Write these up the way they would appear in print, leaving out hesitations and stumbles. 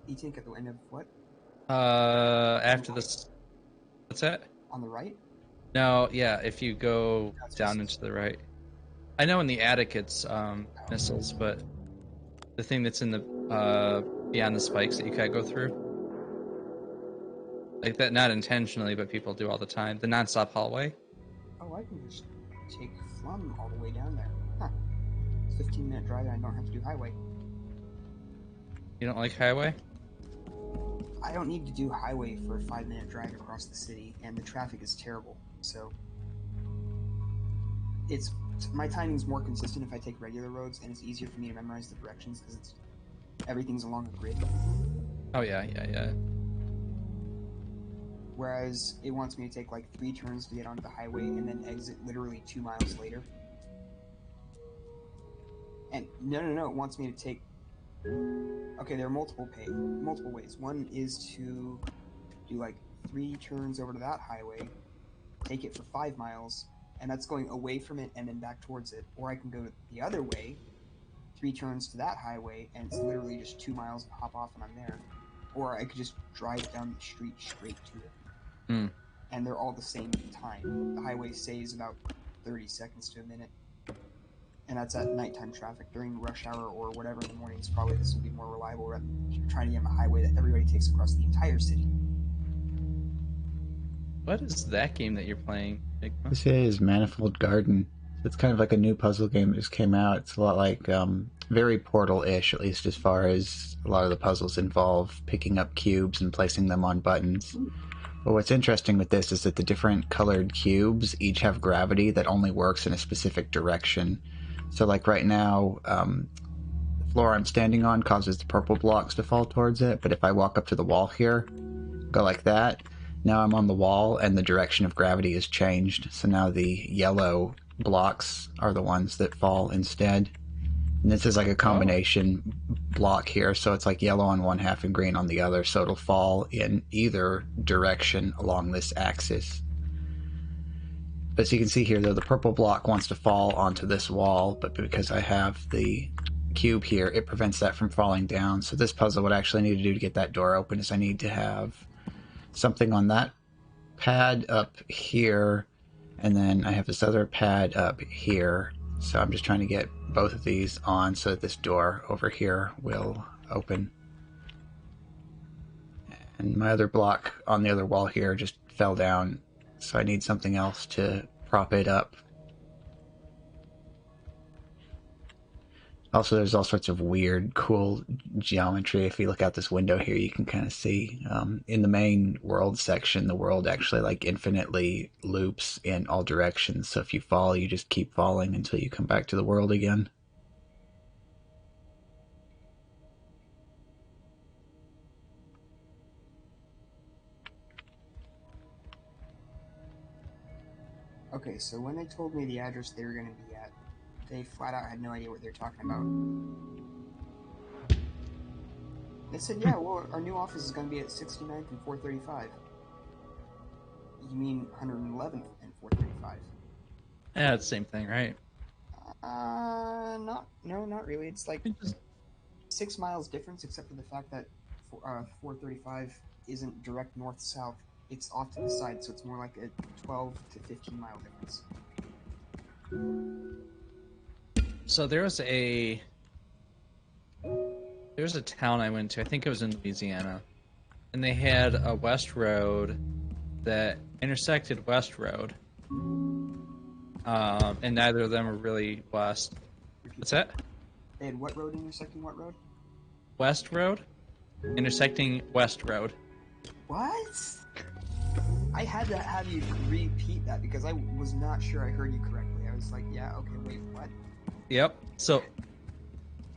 You think at the end of what? After this, what's that? On the right? No, yeah, if you go That's down missiles. into the right. I know in the attic it's missiles, but the thing that's in the beyond the spikes that you can't go through, like that, not intentionally, but people do all the time. The non-stop hallway. Oh, I can just take Flum all the way down there. Huh. 15-minute drive and I don't have to do highway. You don't like highway? I don't need to do highway for a 5-minute drive across the city, and the traffic is terrible. So it's my timing's more consistent if I take regular roads, and it's easier for me to memorize the directions because everything's along a grid. Oh yeah. Whereas it wants me to take like 3 turns to get onto the highway and then exit literally 2 miles later. And no, it wants me to take. Okay, there are multiple ways. One is to do like 3 turns over to that highway, take it for 5 miles, and that's going away from it and then back towards it. Or I can go the other way, 3 turns to that highway, and it's literally just 2 miles and hop off and I'm there. Or I could just drive down the street straight to it. And they're all the same time. The highway saves about 30 seconds to a minute. And that's at nighttime traffic. During rush hour or whatever in the mornings, probably this will be more reliable rather than trying to get on a highway that everybody takes across the entire city. What is that game that you're playing, Enigma? This is Manifold Garden. It's kind of like a new puzzle game that just came out. It's a lot like very Portal-ish, at least as far as a lot of the puzzles involve picking up cubes and placing them on buttons. But what's interesting with this is that the different colored cubes each have gravity that only works in a specific direction. So like right now, the floor I'm standing on causes the purple blocks to fall towards it, but if I walk up to the wall here, go like that, now I'm on the wall and the direction of gravity is changed. So now the yellow blocks are the ones that fall instead. And this is like a combination block here, so it's like yellow on one half and green on the other, so it'll fall in either direction along this axis. But as you can see here, though, the purple block wants to fall onto this wall, but because I have the cube here, it prevents that from falling down. So this puzzle, what I actually need to do to get that door open is I need to have something on that pad up here, and then I have this other pad up here. So I'm just trying to get both of these on so that this door over here will open. And my other block on the other wall here just fell down, so I need something else to prop it up. Also, there's all sorts of weird, cool geometry. If you look out this window here, you can kind of see in the main world section, the world actually like infinitely loops in all directions. So if you fall, you just keep falling until you come back to the world again. Okay, so when they told me the address they were going to be at, they flat out had no idea what they were talking about. They said, yeah, well, our new office is going to be at 69th and 435. You mean 111th and 435? Yeah, it's the same thing, right? No, not really. It's like 6 miles difference, except for the fact that 435 isn't direct north-south. It's off to the side, so it's more like a 12 to 15 mile difference. So there was a town I went to, I think it was in Louisiana, and they had a west road that intersected West Road, and neither of them were really west. What's that? They had what road intersecting what road? West Road intersecting West Road. What? I had to have you repeat that because I was not sure I heard you correctly. I was like, yeah, okay, wait, what? Yep. So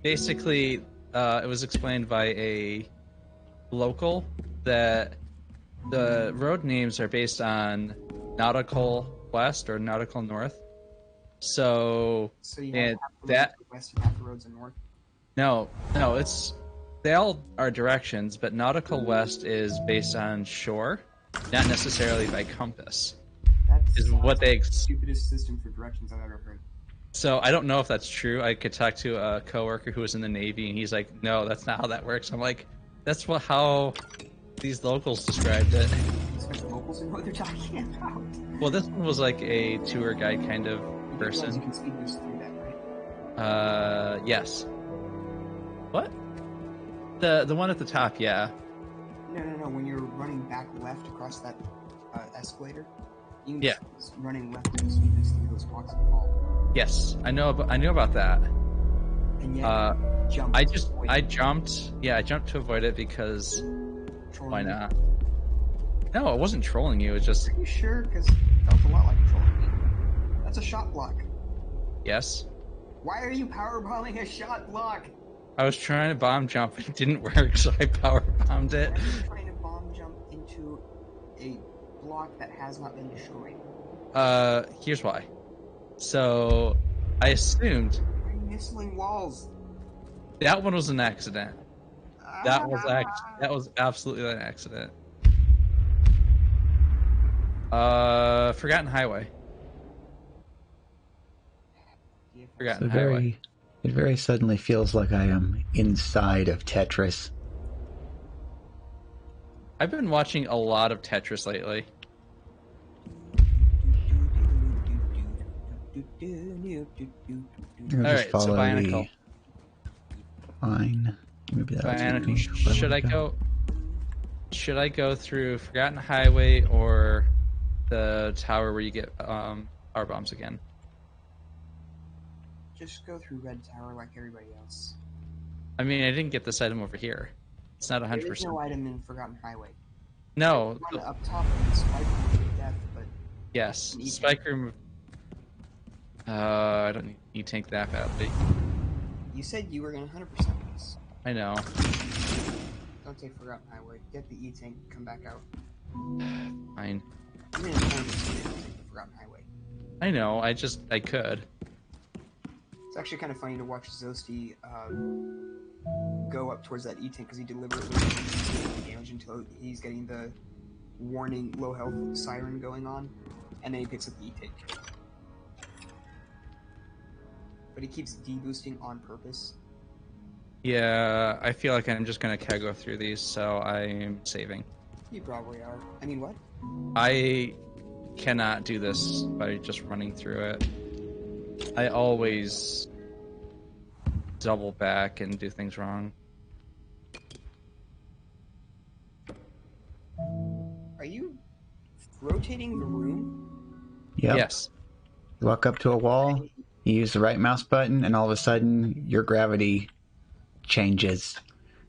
basically, it was explained by a local that the road names are based on nautical west or nautical north. So you and have half the roads that are west and half the roads are north? no, it's they all are directions, but nautical west is based on shore, not necessarily by compass. That's What they the stupidest system for directions I've ever heard. So I don't know if that's true. I could talk to a coworker who was in the Navy, and he's like, "No, that's not how that works." I'm like, That's how these locals described it. Especially locals who know what they're talking about. Well, this one was like a tour guide kind of You person. can speed boost through that, right? Yes. What? The one at the top, yeah. No. When you're running back left across that escalator, you can Yeah. just running left and speed boost through those blocks and fall. Yes, I knew about that. And yet, jump. I jumped. Yeah, I jumped to avoid it because Trolling why you. not? No, it wasn't trolling you. It was just Are you sure? Because it felt a lot like trolling me. That's a shot block. yes. Why are you power bombing a shot block? I was trying to bomb jump, it didn't work, so I power bombed it. Why are you trying to bomb jump into a block that has not been destroyed? Here's why. So, I assumed Why are you missing walls? that one was an accident. That was absolutely an accident. Forgotten Highway. Forgotten Highway. It very suddenly feels like I am inside of Tetris. I've been watching a lot of Tetris lately. I'll All just right, so follow Bionicle. Fine. Maybe that Bionicle. was Should I go through Forgotten Highway or the tower where you get power bombs again? Just go through Red Tower like everybody else. I mean, I didn't get this item over here. It's not There is 100%. no item in Forgotten Highway. No. One up top in Spike Room of Death, but Yes. An Spike Room. I don't need to take that badly. you said you were gonna 100% this. I know. Don't take Forgotten Highway. Get the E-Tank, come back out. Fine. Even in tournaments, you didn't take the Forgotten Highway. I know. I could. It's actually kind of funny to watch Zosti go up towards that E-Tank because he deliberately doesn't damage until he's getting the warning low health siren going on, and then he picks up the E-Tank. But he keeps de-boosting on purpose. Yeah, I feel like I'm just gonna go through these, so I'm saving. You probably are. I mean, what? I cannot do this by just running through it. I always double back and do things wrong. Are you rotating the room? Yep. Yes. You walk up to a wall, you use the right mouse button, and all of a sudden your gravity changes.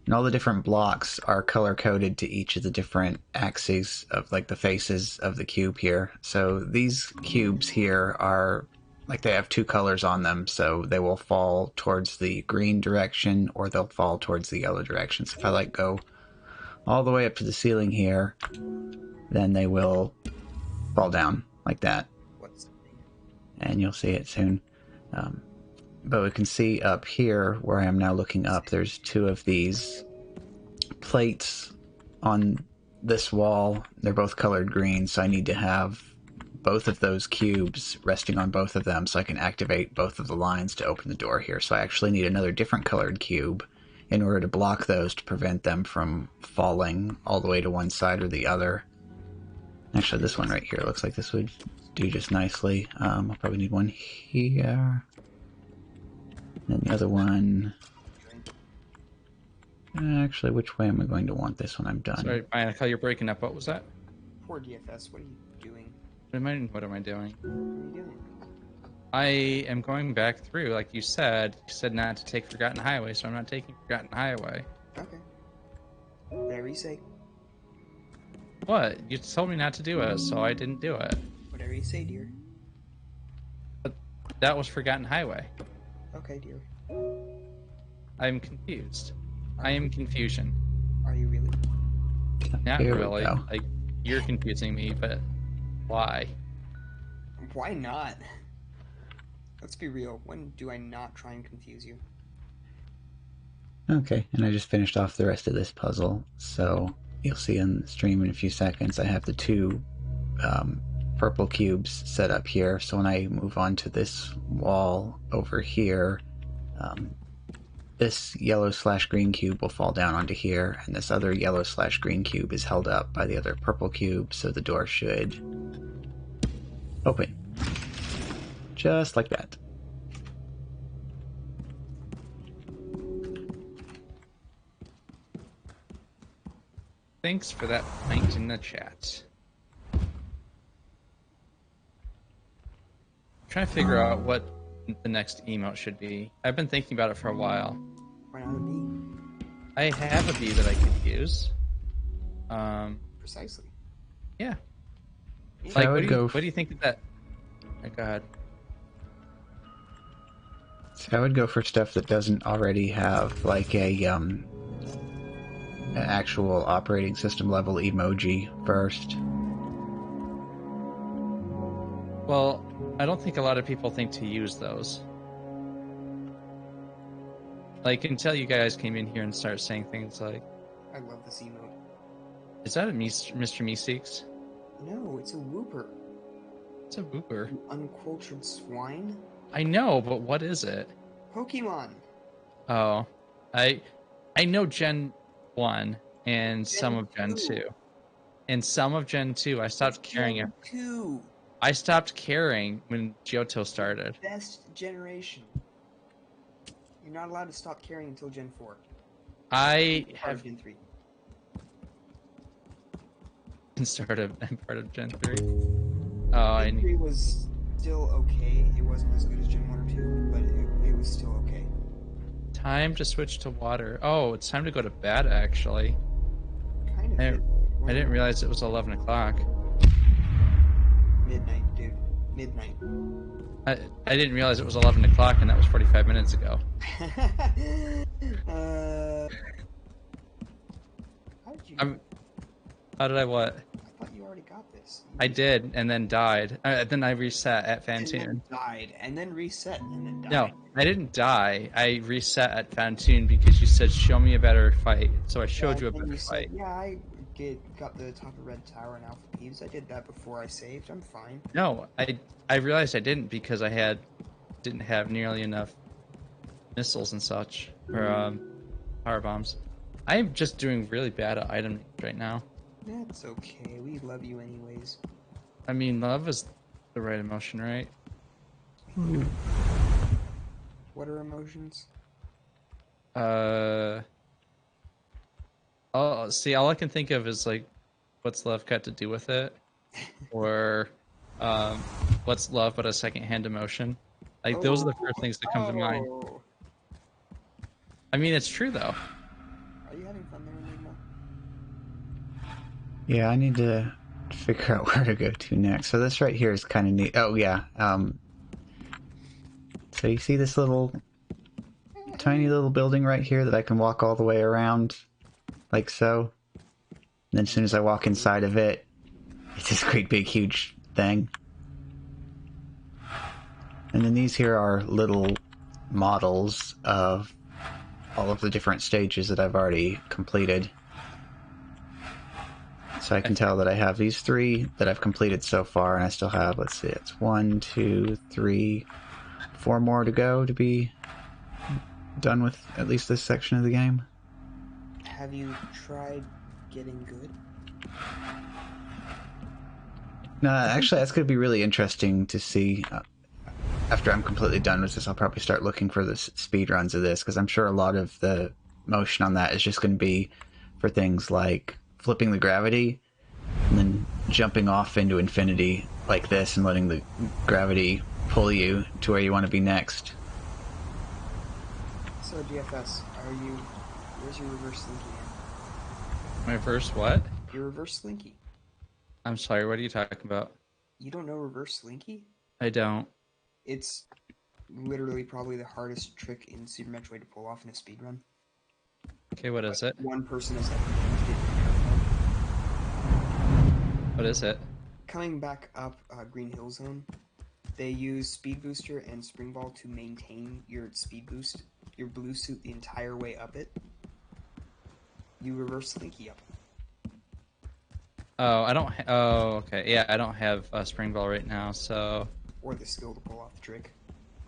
And all the different blocks are color-coded to each of the different axes of, like, the faces of the cube here. So these cubes here are, like, they have two colors on them, so they will fall towards the green direction or they'll fall towards the yellow direction. So if I, like, go all the way up to the ceiling here, then they will fall down like that. What's And you'll see it soon. But we can see up here, where I am now looking up, there's two of these plates on this wall. They're both colored green, so I need to have both of those cubes resting on both of them so I can activate both of the lines to open the door here. So I actually need another different colored cube in order to block those to prevent them from falling all the way to one side or the other. Actually, this one right here looks like this would do just nicely. I'll probably need one here. And the other one... Actually, which way am I going to want this when I'm done? Sorry, Bionicle, you're breaking up. What was that? Poor DFS, what are you doing? What am I doing? What are you doing? I am going back through, like you said. You said not to take Forgotten Highway, so I'm not taking Forgotten Highway. Okay. Whatever you say. What? You told me not to do it, so I didn't do it. Whatever you say, dear. But that was Forgotten Highway. Okay, dear. I'm confused. I am confusion. Are you really? Not Here we really. go. Like, you're confusing me, but why? Why not? Let's be real. When do I not try and confuse you? Okay, and I just finished off the rest of this puzzle, so you'll see on the stream in a few seconds I have the two purple cubes set up here, so when I move on to this wall over here, this yellow/green cube will fall down onto here, and this other yellow/green cube is held up by the other purple cube, so the door should open. Just like that. Thanks for that point in the chat. I'm trying to figure out what the next emote should be. I've been thinking about it for a while. Why not a bee? I have a bee that I could use. Precisely. Yeah. So Like, I would what do you think of that? Oh, go ahead. So I would go for stuff that doesn't already have like an actual operating system level emoji first. Well, I don't think a lot of people think to use those. Like, until you guys came in here and start saying things like, I love this emote. is that a Mr. Meeseeks? No, it's a whooper. It's a whooper. You uncultured swine. I know, but what is it? Pokemon. Oh, I know Gen 1 and some of Gen 2. And some of Gen 2, I stopped caring. Gen 2. I stopped caring when Johto started. Best generation. You're not allowed to stop caring until Gen 4. I Part have of Gen 3. I'm part of Gen 3. Oh, Gen 3 was still okay. It wasn't as good as Gen 1 or 2, but it was still okay. Time to switch to water. Oh, it's time to go to bed, actually. Kind of. I didn't realize it was 11 o'clock. Midnight, dude. Midnight. I didn't realize it was 11 o'clock, and that was 45 minutes ago. How did you... How did I what? I thought you already got this. I did, and then died. Then I reset at Fantoon. And then died, and then reset, and then died. No, I didn't die. I reset at Fantoon because you said, show me a better fight. So I showed you a better fight. Yeah, I got the top of Red Tower and Alpha Peeves. I did that before I saved. I'm fine. No, I realized I didn't because I didn't have nearly enough missiles and such, or power bombs. I'm just doing really bad at item right now. That's okay. We love you anyways. I mean, love is the right emotion, right? What are emotions? Oh, see, all I can think of is like, what's love got to do with it, or what's love but a secondhand emotion? Like those are the first things that come to mind. I mean, it's true though. Are you having fun there, Enigma? Yeah, I need to figure out where to go to next. So this right here is kind of neat. Oh yeah. So you see this tiny little building right here that I can walk all the way around, like so. And then as soon as I walk inside of it, it's this great big huge thing. And then these here are little models of all of the different stages that I've already completed. So I can tell that I have these 3 that I've completed so far, and I still have, let's see, it's 1, 2, 3, 4 more to go to be done with at least this section of the game. Have you tried getting good? No, actually, that's going to be really interesting to see. After I'm completely done with this, I'll probably start looking for the speed runs of this, because I'm sure a lot of the motion on that is just going to be for things like flipping the gravity and then jumping off into infinity like this and letting the gravity pull you to where you want to be next. So DFS, where's your reverse slinky in? My first what? Your reverse slinky. I'm sorry, what are you talking about? You don't know reverse slinky? I don't. It's literally probably the hardest trick in Super Metroid to pull off in a speedrun. Okay, what is it? One person has ever managed it. What is it? Coming back up Green Hill Zone, they use Speed Booster and Spring Ball to maintain your speed boost, your blue suit the entire way up it. You reverse slinky up. Oh, I don't. Oh, okay. Yeah, I don't have a spring ball right now, so. Or the skill to pull off the trick.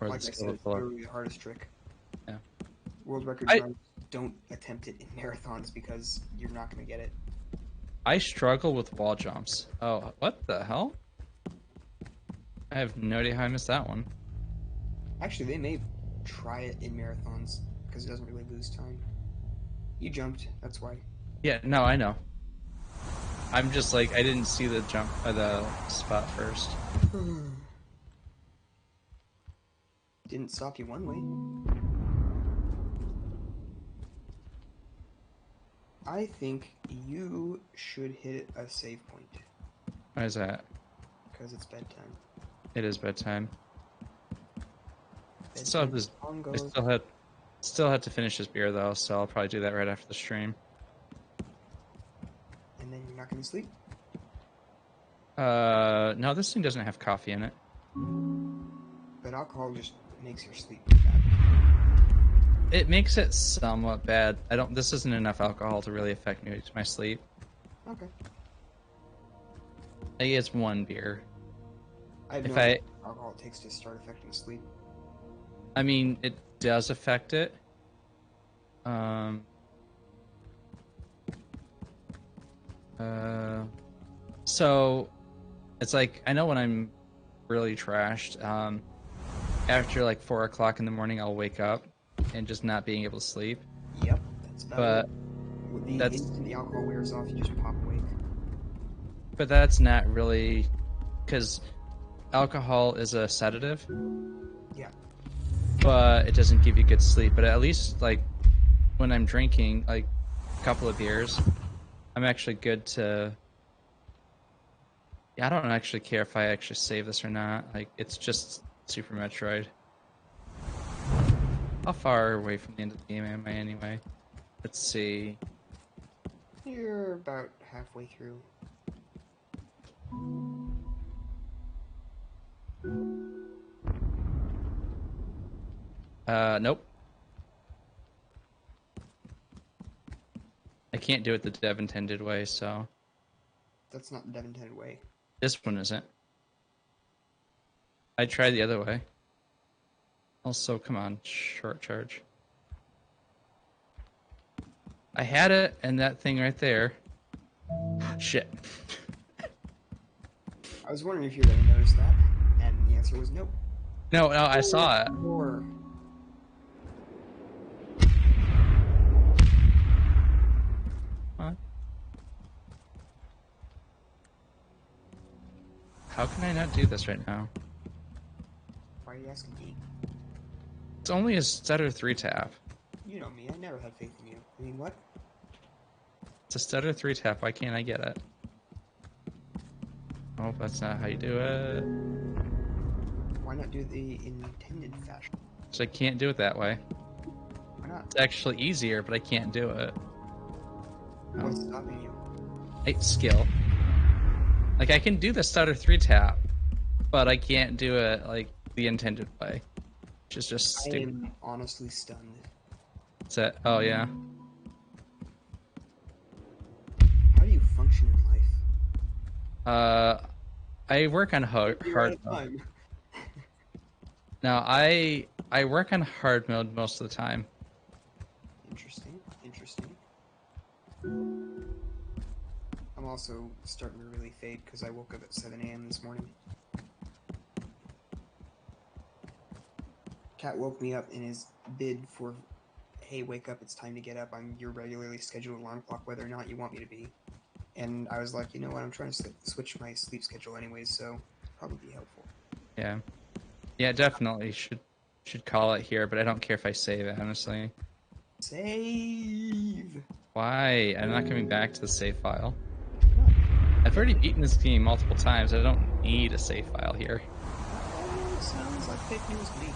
Or Like the I skill said, to it's pull off. literally the hardest trick. Yeah. world record runs, don't attempt it in marathons because you're not going to get it. I struggle with wall jumps. Oh, what the hell? I have no idea how I missed that one. Actually, they may try it in marathons because it doesn't really lose time. You jumped, that's why. Yeah, no, I know. I'm just like, I didn't see the jump, the spot first. Didn't stop you one way. I think you should hit a save point. Why is that? Because it's bedtime. It is bedtime. Bedtime Still have this. I still had to finish this beer though, so I'll probably do that right after the stream. And then you're not going to sleep? No, this thing doesn't have coffee in it. But alcohol just makes your sleep bad. It makes it somewhat bad. This isn't enough alcohol to really affect my sleep. Okay. I guess one beer. I have no idea how alcohol it takes to start affecting sleep. I mean, it does affect it. So it's like, I know when I'm really trashed, after like 4 o'clock in the morning, I'll wake up and just not being able to sleep. Yep, that's about But it. With the instant the alcohol wears off, you just pop awake. But that's not really, because alcohol is a sedative. Yeah. But it doesn't give you good sleep. But at least like when I'm drinking like a couple of beers, I'm actually good to. Yeah, I don't actually care if I actually save this or not. Like, it's just Super Metroid. How far away from the end of the game am I anyway? Let's see. You're about halfway through. Nope. I can't do it the dev intended way, so. That's not the dev intended way. This one isn't. I tried the other way. Also, come on, short charge. I had it, and that thing right there. Shit. I was wondering if you were going to notice that, and the answer was nope. No, I saw it. Or... What? How can I not do this right now? Why are you asking me? It's only a stutter 3 tap. You know me, I never had faith in you. I mean, what? It's a stutter 3 tap, why can't I get it? Oh, that's not how you do it. Why not do the intended fashion? So I can't do it that way. Why not? It's actually easier, but I can't do it. What's stopping you? It's skill. Like, I can do the stutter 3 tap, but I can't do it, like, the intended way. Which is just stupid. I am honestly stunned. Is that? Oh, yeah. How do you function in life? I work on hard mode. Now, I work on hard mode most of the time. Interesting, interesting. I'm also starting to really fade because I woke up at 7 a.m. this morning. Cat woke me up in his bid for, hey, wake up, it's time to get up. I'm your regularly scheduled alarm clock, whether or not you want me to be. And I was like, you know what, I'm trying to switch my sleep schedule anyways, so probably be helpful. Yeah. Yeah, definitely should call it here, but I don't care if I save it, honestly. Save! Why? I'm not coming back to the save file. I've already beaten this game multiple times. I don't need a save file here. That sounds like fake news to me.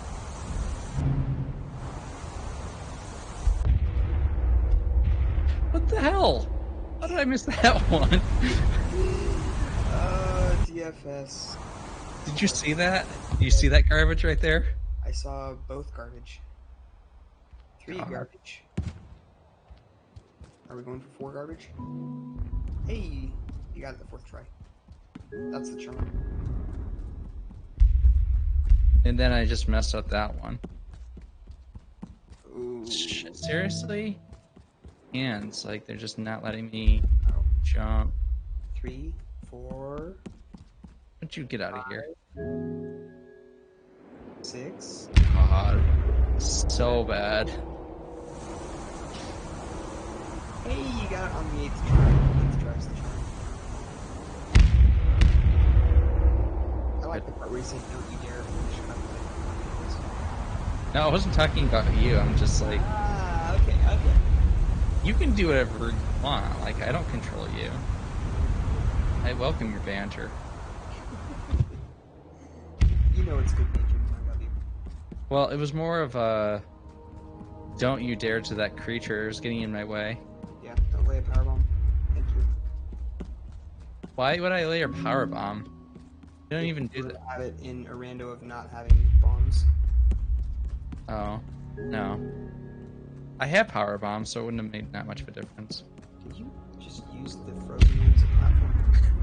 What the hell? How did I miss that one? DFS. Did you see that? Did you see that garbage right there? I saw both garbage. 3 God. garbage. Are we going for 4 garbage? Hey, you got it the 4th try. That's the charm. And then I just messed up that one. Ooh. Shit, seriously? Hands, like they're just not letting me Oh. jump. 3, 4, Don't you get out of here? 6. God, so bad. Hey, you got it on the 8th try. 8th try's the charm. I like the part where you say, don't you dare finish up No, I wasn't talking about you. I'm just like, okay. you can do whatever you want. Like, I don't control you. I welcome your banter. You know it's good natured. I love you. Well, it was more of a don't you dare to that creature is getting in my way. Yeah, don't lay a powerbomb. Thank you. Why would I lay a power bomb? You don't even do You that. have it in a rando of not having bombs. Oh, no. I have power bombs, so it wouldn't have made that much of a difference. Did you just use the frozen one as a platform?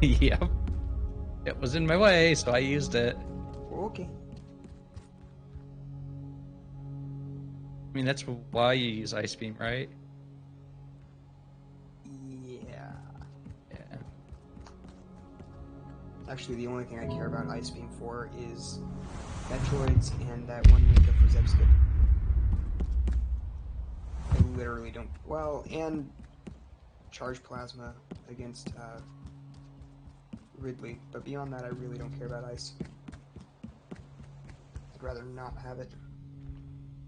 Yep. It was in my way, so I used it. Okay. I mean, that's why you use Ice Beam, right? Yeah. Yeah. Actually, the only thing I care about Ice Beam for is Metroids and that one link for Zebskip. I literally don't. Well, and Charge Plasma against Ridley, but beyond that, I really don't care about Ice. I'd rather not have it.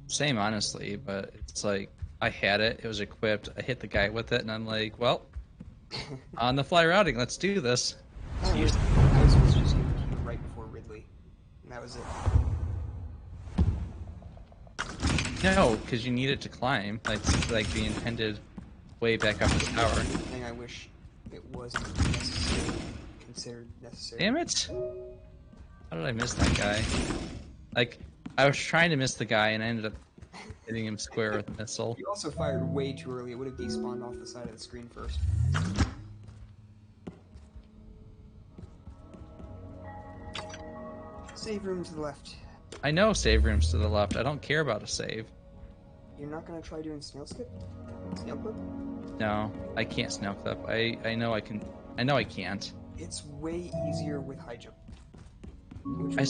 Same, honestly, but it's like, I had it, it was equipped, I hit the guy with it, and I'm like, well, on the fly routing, let's do this. Ice was just given to you right before Ridley, and that was it. No, because you need it to climb, like the intended way back up the tower. Thing I wish it wasn't necessary, considered necessary. Damn it! How did I miss that guy? Like, I was trying to miss the guy, and I ended up hitting him square with a missile. You also fired way too early. It would have despawned off the side of the screen first. Save room to the left. I know save rooms to the left. I don't care about a save. You're not gonna try doing snail skip? Snail clip? No, I can't snail clip. I know I can. I know I can't. It's way easier with high jump. I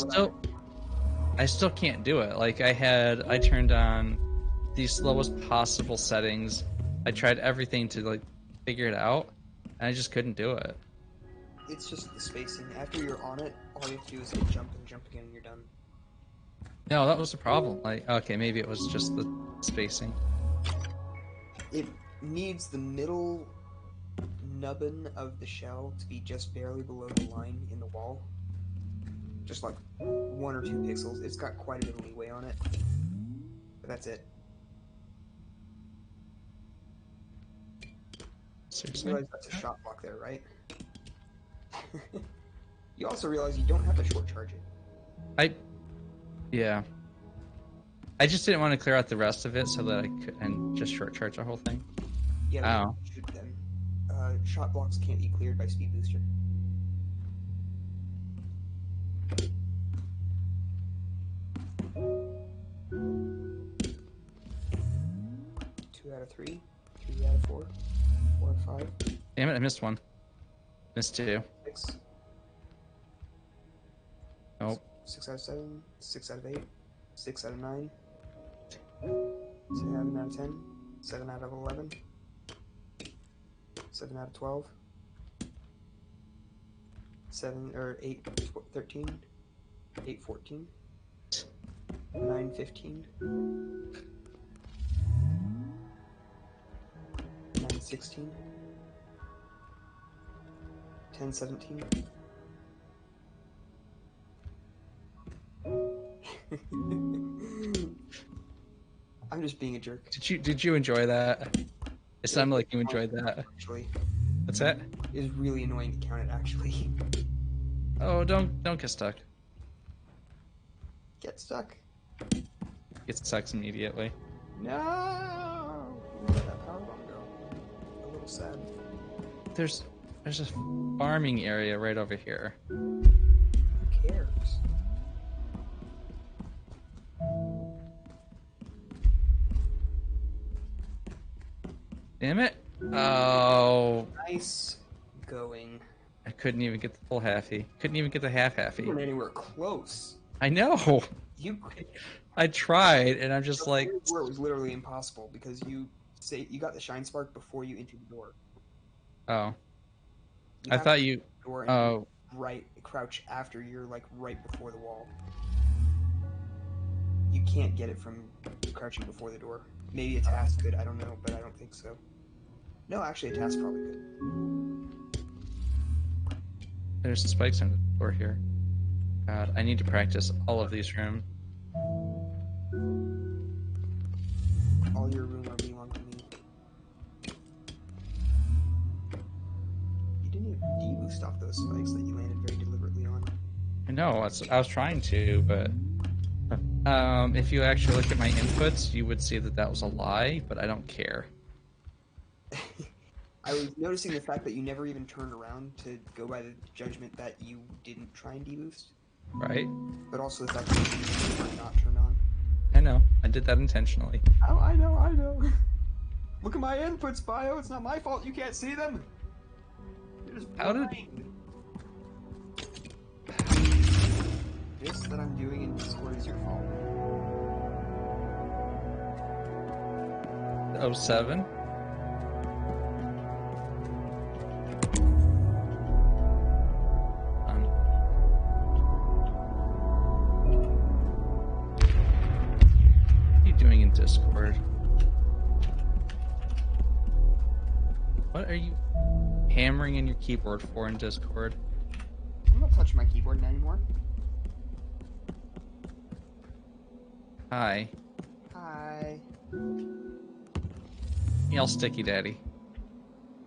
still can't do it. Like I turned on the slowest possible settings. I tried everything to like figure it out, and I just couldn't do it. It's just the spacing. After you're on it, all you have to do is hit jump and jump again and you're done. No, that was the problem. Like, okay, maybe it was just the spacing. It needs the middle nubbin of the shell to be just barely below the line in the wall. Just like 1 or 2 pixels. It's got quite a bit of leeway on it. But that's it. Seriously? You realize that's a shot block there, right? You also realize you don't have to short charge it. Yeah. I just didn't want to clear out the rest of it so that I could and just short charge the whole thing. Yeah, Oh. you shoot them. Shot blocks can't be cleared by speed booster. Two out of 3, 3 out of 4, 4 out of 5, Damn it, I missed one. Missed 2. 6, Nope. 6 out of 7, 6 out of 8, 6 out of 9, 7 out of 10, 7 out of 11, 7 out of 12, 7 or 8, 13, 8, 14, 9, 15, 9, 16, 10, 17. I'm just being a jerk. Did you enjoy that? It sounded like you enjoyed that. Actually, What's that? it is really annoying to count it. Actually, Oh, don't get stuck. get stuck. Get stuck immediately. No, let that power bomb go. A little sad. There's a farming area right over here. Who cares? Nice going. I couldn't even get the full halfy. Couldn't even get the half You halfy. weren't anywhere close. I know. You I tried, and I'm just like, where it was literally impossible because you got the shine spark before you entered the door. oh, You I have thought to you. enter the door and Oh, right crouch after you're like right before the wall. You can't get it from crouching before the door. Maybe a task could, I don't know, but I don't think so. No, actually a task probably could. there's spikes under the door here. God, I need to practice all of these rooms. All your room are belong to me. You didn't even deboost off those spikes that you landed very deliberately on. I know. I was trying to, but if you actually look at my inputs, you would see that that was a lie. But I don't care. I was noticing the fact that you never even turned around to go by the judgment that you didn't try and deboost. Right? But also the fact that you were not turned on. I know. I did that intentionally. Oh, I know. Look at my inputs, Bio. It's not my fault you can't see them. You're just How did? blind. This that I'm doing in Discord is your fault. 07? What are you doing in Discord? What are you hammering in your keyboard for in Discord? I'm not touching my keyboard anymore. Hi. Hi. Y'all sticky daddy.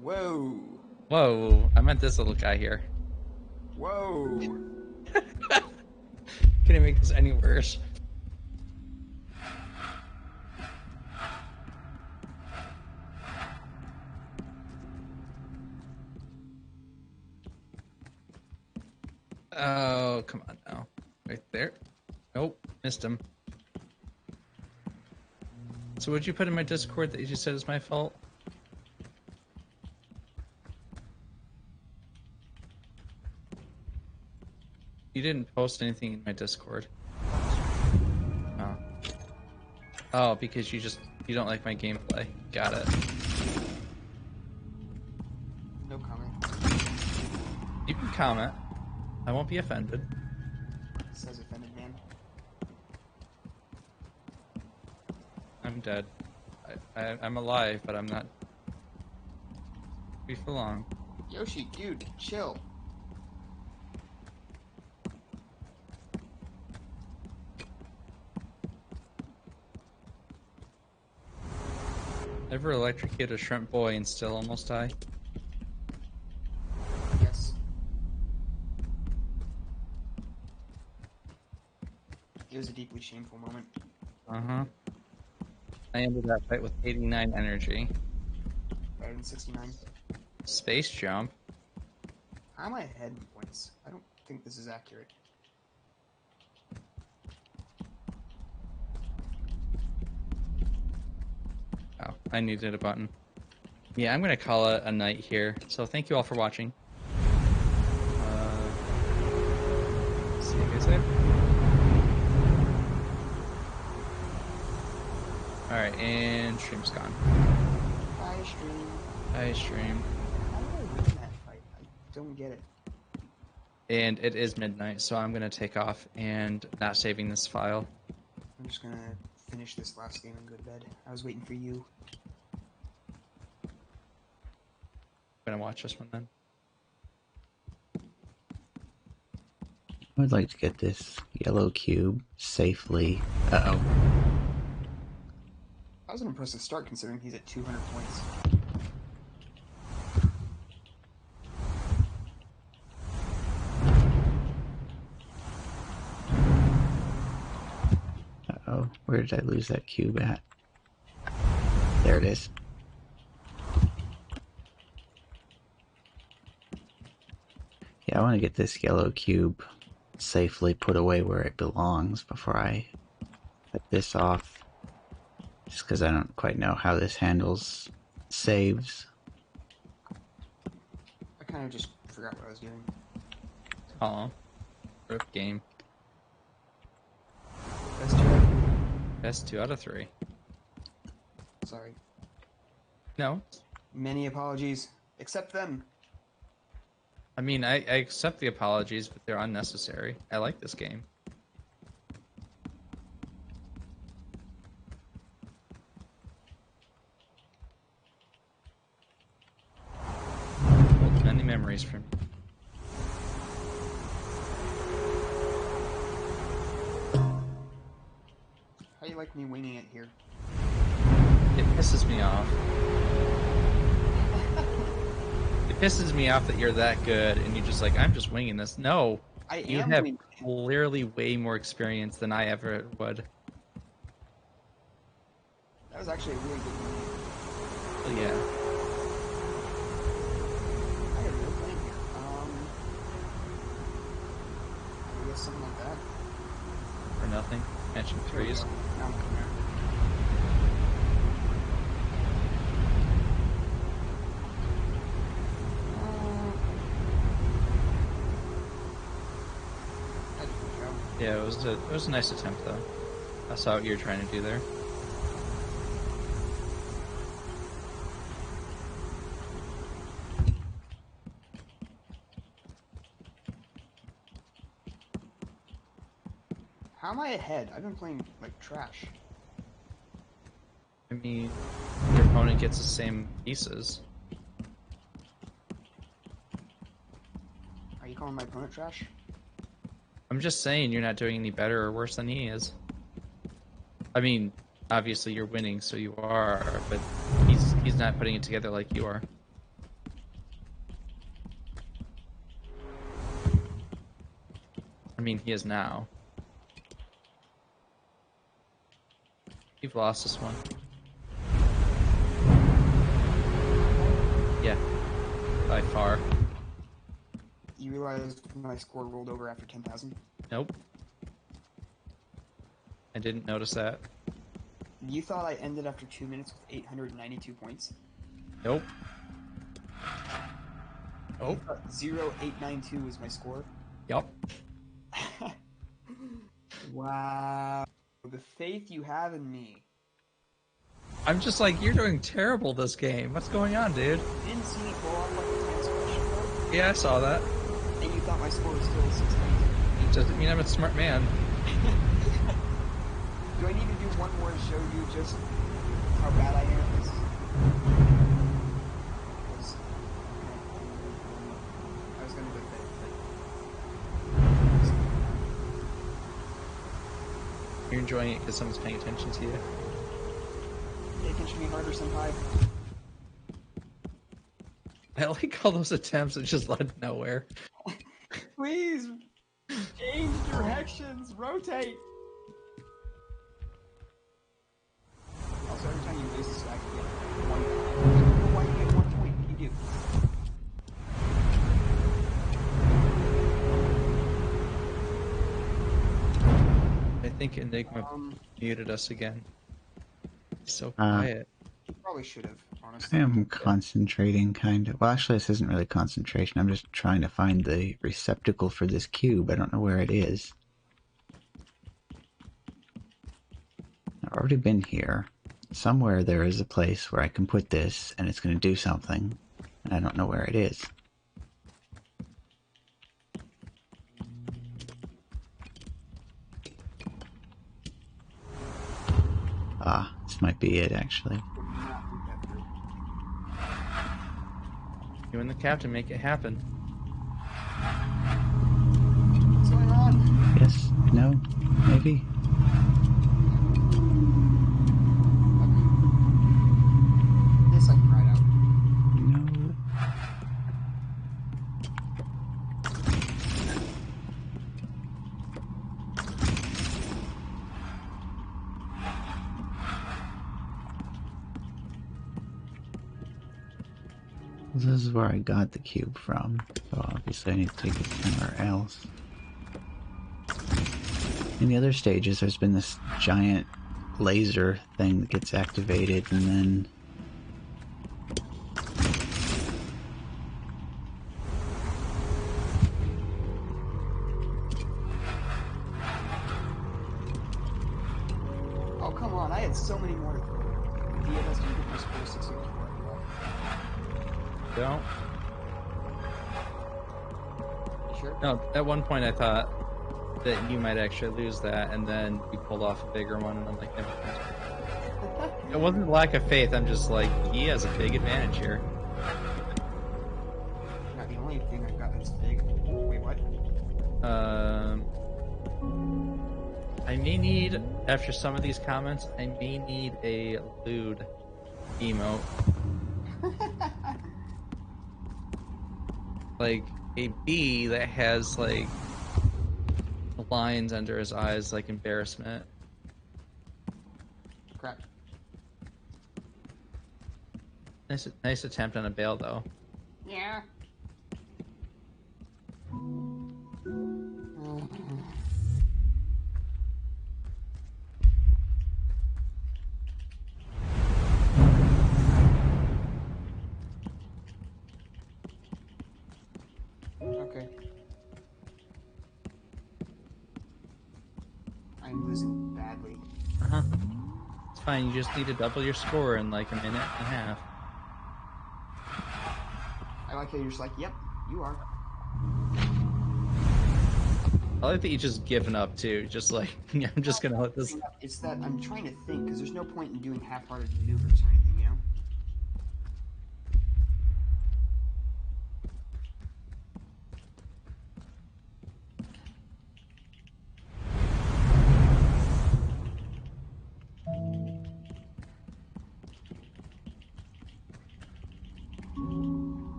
Whoa. Whoa, I meant this little guy here. Whoa. Can it make this any worse? Oh, come on now. Right there. Nope, missed him. So what'd you put in my Discord that you just said is my fault? You didn't post anything in my Discord. Oh. Oh, because you don't like my gameplay. Got it. No comment. You can comment. I won't be offended. Says offended man. I'm dead. I'm alive, but I'm not. Be for long. Yoshi, dude, chill. Ever electrocute a shrimp boy and still almost die? Yes. It was a deeply shameful moment. Uh-huh. I ended that fight with 89 energy. Better than 69. Space jump. How am I ahead in points? I don't think this is accurate. Oh, I needed a button. Yeah, I'm gonna call it a night here. So thank you all for watching. See you guys later. Alright, and stream's gone. Bye, stream. Hi, stream. How did I win that fight? I don't get it. And it is midnight, so I'm gonna take off and not saving this file. I'm just gonna finish this last game and go to bed. I was waiting for you. I'm gonna watch this one then. I would like to get this yellow cube safely. Uh-oh. That was an impressive start considering he's at 200 points. Uh-oh. Where did I lose that cube at? There it is. Yeah, I want to get this yellow cube safely put away where it belongs before I put this off. Just because I don't quite know how this handles saves. kind of just forgot what I was doing. Oh, rip game. Best 2 out of 3. Best 2 out of 3. Sorry. No, Many apologies. Accept them. I mean I accept the apologies, but they're unnecessary. I like this game. Hold many memories from. How you like me winging it here? It pisses me off. It pisses me off that you're that good and you're just like, I'm just winging this. No, you am have winging. clearly way more experience than I ever would. That was actually a really good one. Oh, yeah. I have no plan here. I guess something like that. For nothing. Mention There we threes. go. Now I'm coming there. I did a good job. Yeah, it was a nice attempt though. I saw what you were trying to do there. How am I ahead? I've been playing like trash. I mean, your opponent gets the same pieces. Are you calling my opponent trash? I'm just saying you're not doing any better or worse than he is. I mean, obviously you're winning, so you are, but he's not putting it together like you are. I mean, he is now. You've lost this one. Yeah, by far. You realize my score rolled over after 10,000? Nope. I didn't notice that. You thought I ended after 2 minutes with 892 points? Nope. Oh. 0892 was my score? Yep. Wow. The faith you have in me. I'm just like, you're doing terrible this game. What's going on, dude? You didn't see me pull off like a 10 special though? Yeah, I saw that. And you thought my score was still 692? It doesn't mean I'm a smart man. Do I need to do one more to show you just how bad I am at this? I was gonna do that, but... You're enjoying it because someone's paying attention to you. Pay attention to me harder, senpai. I like all those attempts that just led nowhere. Please! Change directions! Rotate! Also, every time you lose this stack, you get 1 point. I don't know why you get 1 point. You do. I think Enigma muted us again. He's so Uh, quiet. You probably should have, I honestly. am concentrating, kind of. Well, actually, this isn't really concentration. I'm just trying to find the receptacle for this cube. I don't know where it is. I've already been here. Somewhere there is a place where I can put this, and it's going to do something. And I don't know where it is. Ah, this might be it, actually. Would not do that through. You and the captain make it happen. What's going on? Yes? No? Maybe? This I can ride out. No. This is where I got the cube from, so obviously I need to take it somewhere else. In the other stages, there's been this giant laser thing that gets activated, and then so many more. DFS didn't get my score 664. Don't. You sure? No, at one point I thought that you might actually lose that, and then you pulled off a bigger one, and I'm like, never mind. It wasn't lack of faith. I'm just like, he has a big advantage here. Not the only thing I've got that's big. Wait, what? I may need, after some of these comments, I may need a lewd emote. Like a bee that has like lines under his eyes, like embarrassment. Crap. Nice attempt on a bail, though. Yeah. Okay. I'm losing badly. Uh-huh. It's fine, you just need to double your score in like a minute and a half. I like how you're just like, yep, you are. I like that you just given up too. Just like, I'm just gonna let this. It's that I'm trying to think, because there's no point in doing half-hearted maneuvers or anything, you know?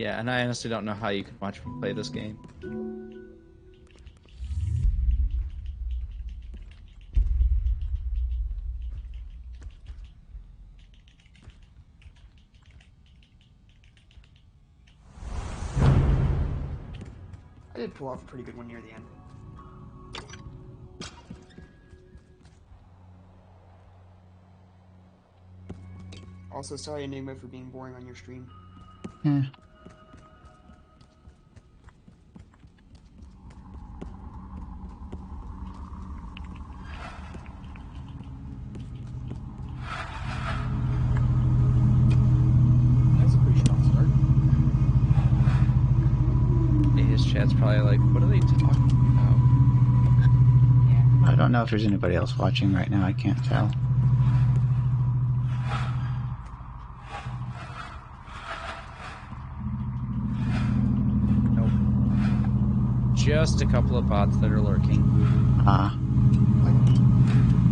Yeah, and I honestly don't know how you can watch me play this game. I did pull off a pretty good one near the end. Also, sorry, Enigma, for being boring on your stream. Yeah. That's a pretty strong start. His chat's probably like, what are they talking about? Yeah. I don't know if there's anybody else watching right now. I can't tell. Nope. Just a couple of bots that are lurking. Ah.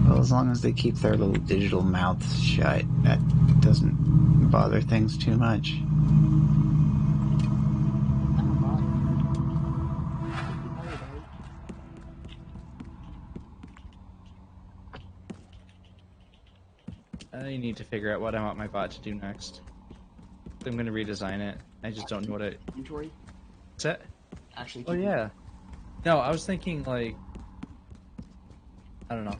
Well, as long as they keep their little digital mouths shut, that doesn't bother things too much. I'm a bot. Hi, buddy. I need to figure out what I want my bot to do next. I'm going to redesign it. I just don't know what it... Inventory? What's that? Actually, Oh, yeah. No, I was thinking, like... I don't know.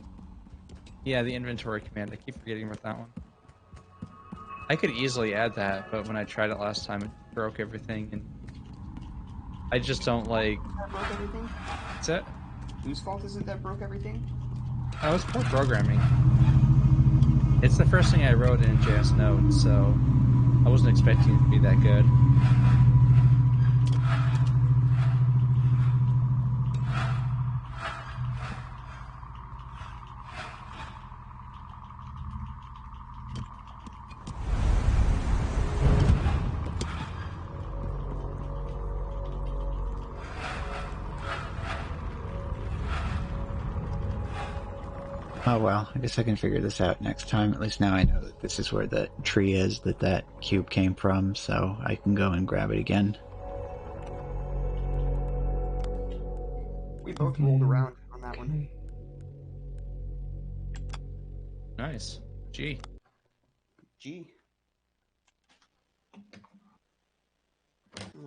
Yeah, the inventory command. I keep forgetting about that one. I could easily add that, but when I tried it last time, it broke everything, and... I just don't, like... That broke everything? What's that? Whose fault is it that broke everything? Oh, it's poor programming. It's the first thing I wrote in JS Node, so... I wasn't expecting it to be that good. Oh well, I guess I can figure this out next time. At least now I know that this is where the tree is that cube came from, so I can go and grab it again. We both rolled around on that one. Nice. Gee. Gee.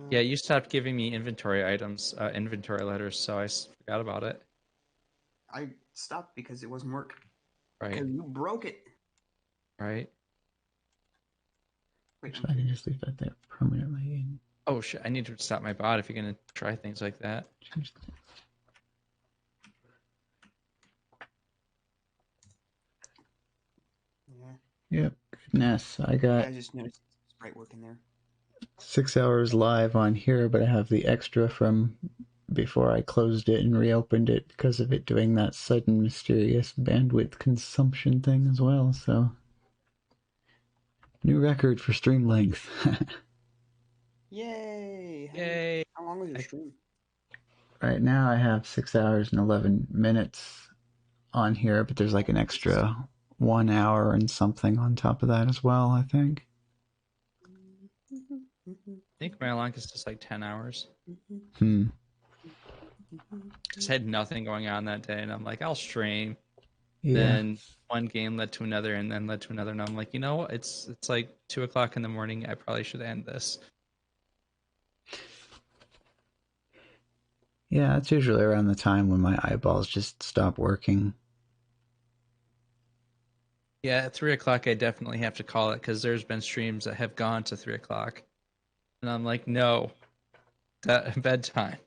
Yeah, you stopped giving me inventory items, inventory letters, so I forgot about it. I stopped because it wasn't work. Right. Because you broke it. Right. Wait, So I can just leave that there permanently. Oh shit! I need to stop my bot if you're gonna try things like that. Yeah. Yep. Goodness, I I got just noticed Sprite working there. 6 hours live on here, but I have the extra from before I closed it and reopened it because of it doing that sudden mysterious bandwidth consumption thing as well. So, new record for stream length. Yay! Yay! How long was your stream? Right now I have 6 hours and 11 minutes on here, but there's like an extra 1 hour and something on top of that as well, I think. I think my longest is just like 10 hours. Hmm. Just had nothing going on that day, and I'm like, I'll stream. Yeah. Then one game led to another, and then led to another, and I'm like, you know what? It's like 2 o'clock in the morning. I probably should end this. Yeah, it's usually around the time when my eyeballs just stop working. Yeah, at 3 o'clock, I definitely have to call it because there's been streams that have gone to 3 o'clock, and I'm like, no, that bedtime.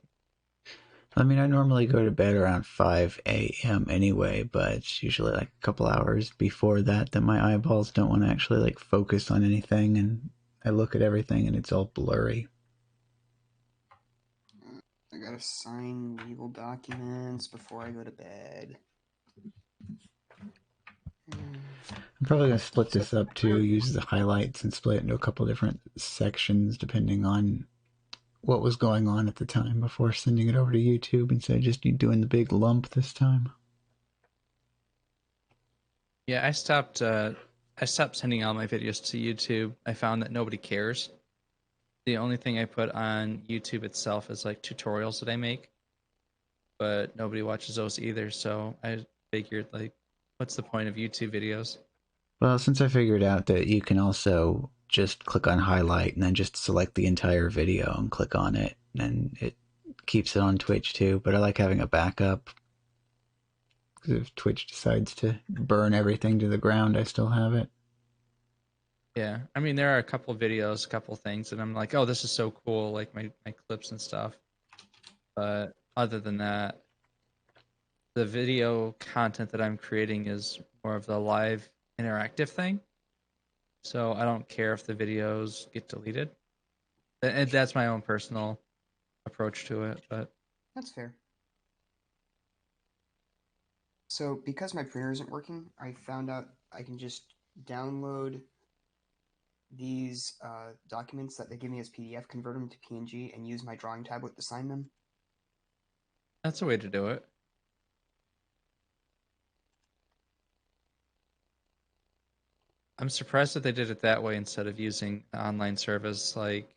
I mean, I normally go to bed around 5 a.m. anyway, but it's usually like a couple hours before that my eyeballs don't want to actually like focus on anything, and I look at everything and it's all blurry. I gotta sign legal documents before I go to bed. I'm probably going to split this up too, use the highlights and split it into a couple different sections depending on what was going on at the time before sending it over to YouTube instead of just doing the big lump this time. Yeah, I stopped sending all my videos to YouTube. I found that nobody cares. The only thing I put on YouTube itself is like tutorials that I make, but nobody watches those either. So I figured, like, what's the point of YouTube videos? Well, since I figured out that you can also just click on highlight and then just select the entire video and click on it, and it keeps it on Twitch too. But I like having a backup because if Twitch decides to burn everything to the ground, I still have it. Yeah, I mean, there are a couple of videos, a couple of things, and I'm like, oh, this is so cool, like my clips and stuff. But other than that, the video content that I'm creating is more of the live interactive thing. So I don't care if the videos get deleted. And that's my own personal approach to it. But That's fair. So, because my printer isn't working, I found out I can just download these documents that they give me as PDF, convert them to PNG, and use my drawing tablet to sign them. that's a way to do it. I'm surprised that they did it that way instead of using an online service like